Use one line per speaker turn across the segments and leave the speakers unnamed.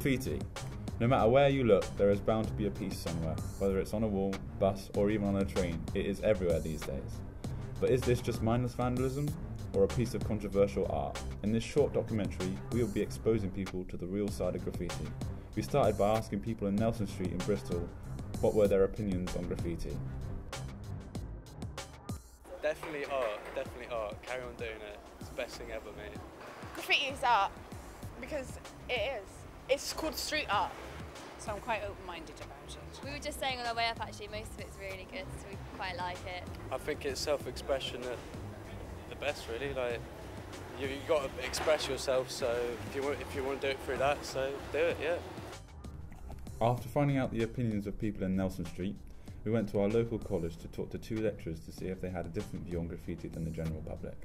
Graffiti. No matter where you look, there is bound to be a piece somewhere, whether it's on a wall, bus, or even on a train. It is everywhere these days. But is this just mindless vandalism, or a piece of controversial art? In this short documentary, we will be exposing people to the real side of graffiti. We started by asking people in Nelson Street in Bristol what were their opinions on graffiti.
Definitely art, definitely art. Carry on doing it. It's the best thing ever, mate.
Graffiti is art because it is. It's called street art.
So I'm quite open-minded about it.
We were just saying on our way up actually most of it's really good, so we quite like it.
I think it's self-expression at the best, really. Like you got to express yourself, so if you want to do it through that, so do it, yeah.
After finding out the opinions of people in Nelson Street, we went to our local college to talk to 2 lecturers to see if they had a different view on graffiti than the general public.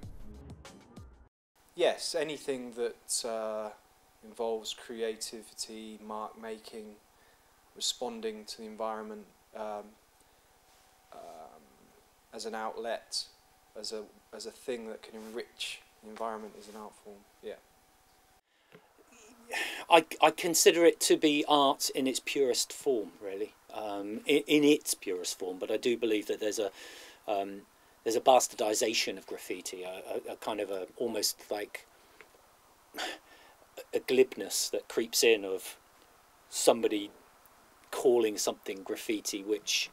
Yes, anything that involves creativity, mark making, responding to the environment as an outlet, as a thing that can enrich the environment is an art form. Yeah.
I consider it to be art in its purest form, really, in its purest form. But I do believe that there's a bastardisation of graffiti, a kind of almost like a glibness that creeps in of somebody calling something graffiti which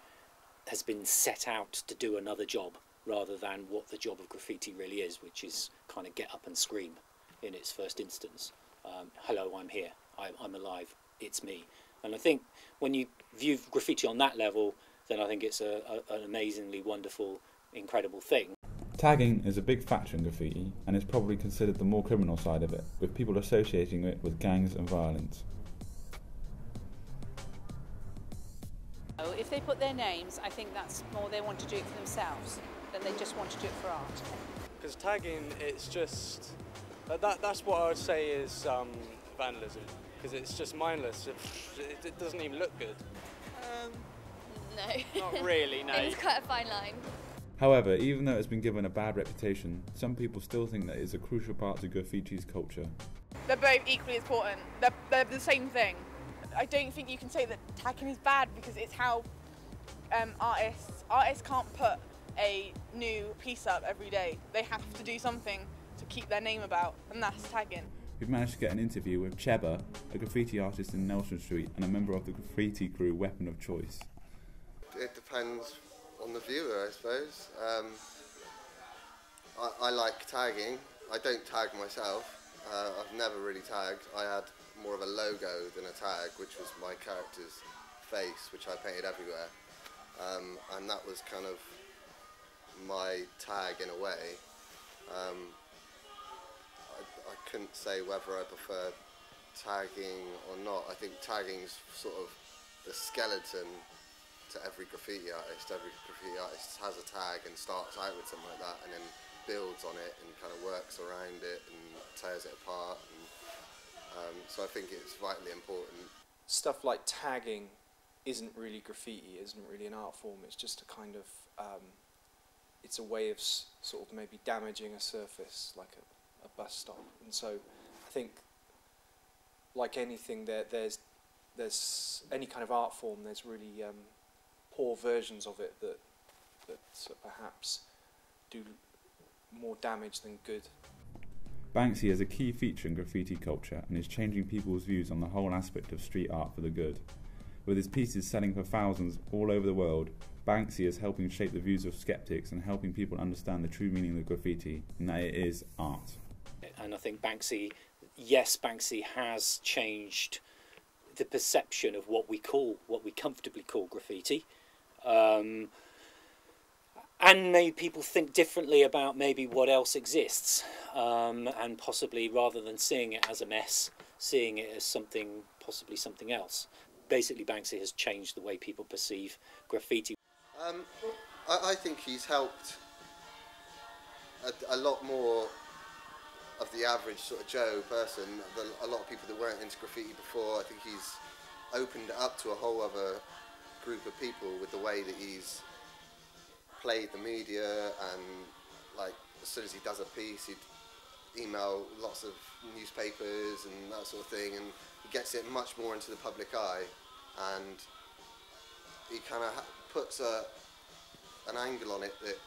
has been set out to do another job rather than what the job of graffiti really is, which is kind of get up and scream in its first instance. Hello, I'm here, I'm alive, it's me. And I think when you view graffiti on that level, then I think it's an amazingly wonderful, incredible thing.
Tagging is a big factor in graffiti and is probably considered the more criminal side of it, with people associating it with gangs and violence.
If they put their names, I think that's more they want to do it for themselves than they just want to do it for art.
Because tagging, it's just that's what I would say is vandalism, because it's just mindless. It doesn't even look good.
No.
Not really, no.
It's quite a fine line.
However, even though it's been given a bad reputation, some people still think that it's a crucial part to graffiti's culture.
They're both equally important. They're the same thing. I don't think you can say that tagging is bad because it's how artists can't put a new piece up every day. They have to do something to keep their name about, and that's tagging.
We've managed to get an interview with Cheba, a graffiti artist in Nelson Street and a member of the graffiti crew Weapon of Choice.
It depends on the viewer, I suppose. I like tagging. I don't tag myself. I've never really tagged. I had more of a logo than a tag, which was my character's face, which I painted everywhere. And that was kind of my tag in a way. I couldn't say whether I prefer tagging or not. I think tagging's sort of the skeleton to every graffiti artist. Every graffiti artist has a tag and starts out with something like that and then builds on it and kind of works around it and tears it apart. And, so I think it's vitally important.
Stuff like tagging isn't really graffiti, isn't really an art form. It's just a kind of, it's a way of sort of maybe damaging a surface, like a bus stop. And so I think, like anything, there's any kind of art form, there's really poor versions of it that perhaps do more damage than good.
Banksy is a key feature in graffiti culture and is changing people's views on the whole aspect of street art for the good. With his pieces selling for thousands all over the world, Banksy is helping shape the views of skeptics and helping people understand the true meaning of graffiti and that it is art.
And I think Banksy has changed the perception of what we comfortably call graffiti. And maybe people think differently about maybe what else exists, and possibly rather than seeing it as a mess, seeing it as possibly something else. Basically, Banksy has changed the way people perceive graffiti.
I think he's helped a lot more of the average sort of Joe person. A lot of people that weren't into graffiti before, I think he's opened it up to a whole other group of people with the way that he's played the media, and like as soon as he does a piece he'd email lots of newspapers and that sort of thing, and he gets it much more into the public eye, and he kind of puts an angle on it that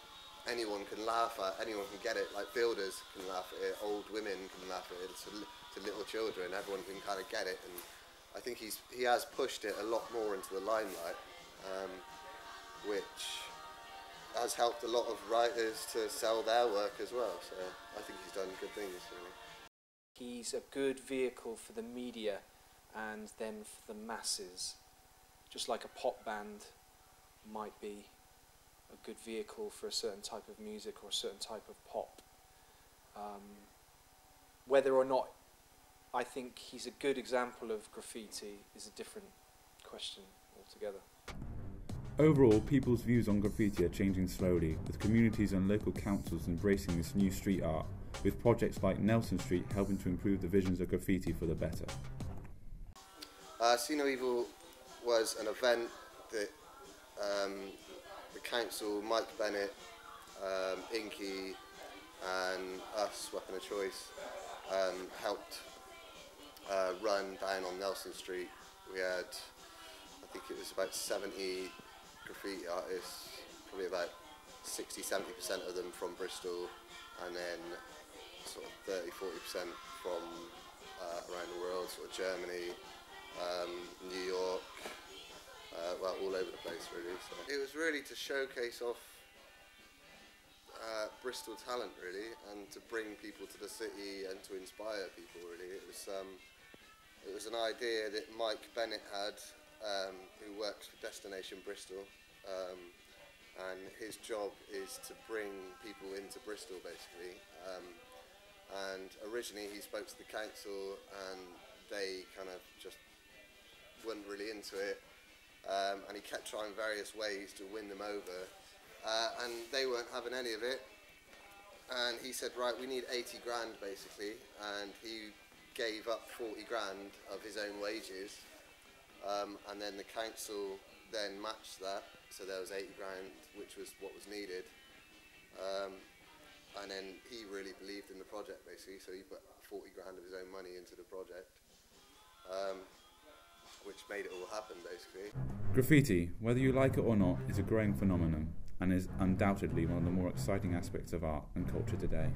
anyone can laugh at, anyone can get it, like builders can laugh at it, old women can laugh at it, to little children, everyone can kind of get it, and I think he has pushed it a lot more into the limelight, which has helped a lot of writers to sell their work as well, so I think he's done good things, really.
He's a good vehicle for the media and then for the masses, just like a pop band might be a good vehicle for a certain type of music or a certain type of pop. Whether or not I think he's a good example of graffiti is a different question altogether.
Overall, people's views on graffiti are changing slowly, with communities and local councils embracing this new street art, with projects like Nelson Street helping to improve the visions of graffiti for the better.
See No Evil was an event that the council, Mike Bennett, Inky and us, Weapon of Choice, helped run down on Nelson Street. We had, I think it was about 70 graffiti artists, probably about 60-70% of them from Bristol, and then sort of 30-40% from around the world, sort of Germany, New York, well, all over the place really. So it was really to showcase off Bristol talent really, and to bring people to the city and to inspire people really. It was an idea that Mike Bennett had, who works for Destination Bristol, and his job is to bring people into Bristol basically. And originally he spoke to the council and they kind of just weren't really into it, and he kept trying various ways to win them over, and they weren't having any of it, and he said, right, we need 80 grand basically, and he gave up 40 grand of his own wages, and then the council then matched that, so there was 80 grand, which was what was needed, and then he really believed in the project basically, so he put 40 grand of his own money into the project, which made it all happen basically.
Graffiti, whether you like it or not, is a growing phenomenon and is undoubtedly one of the more exciting aspects of art and culture today.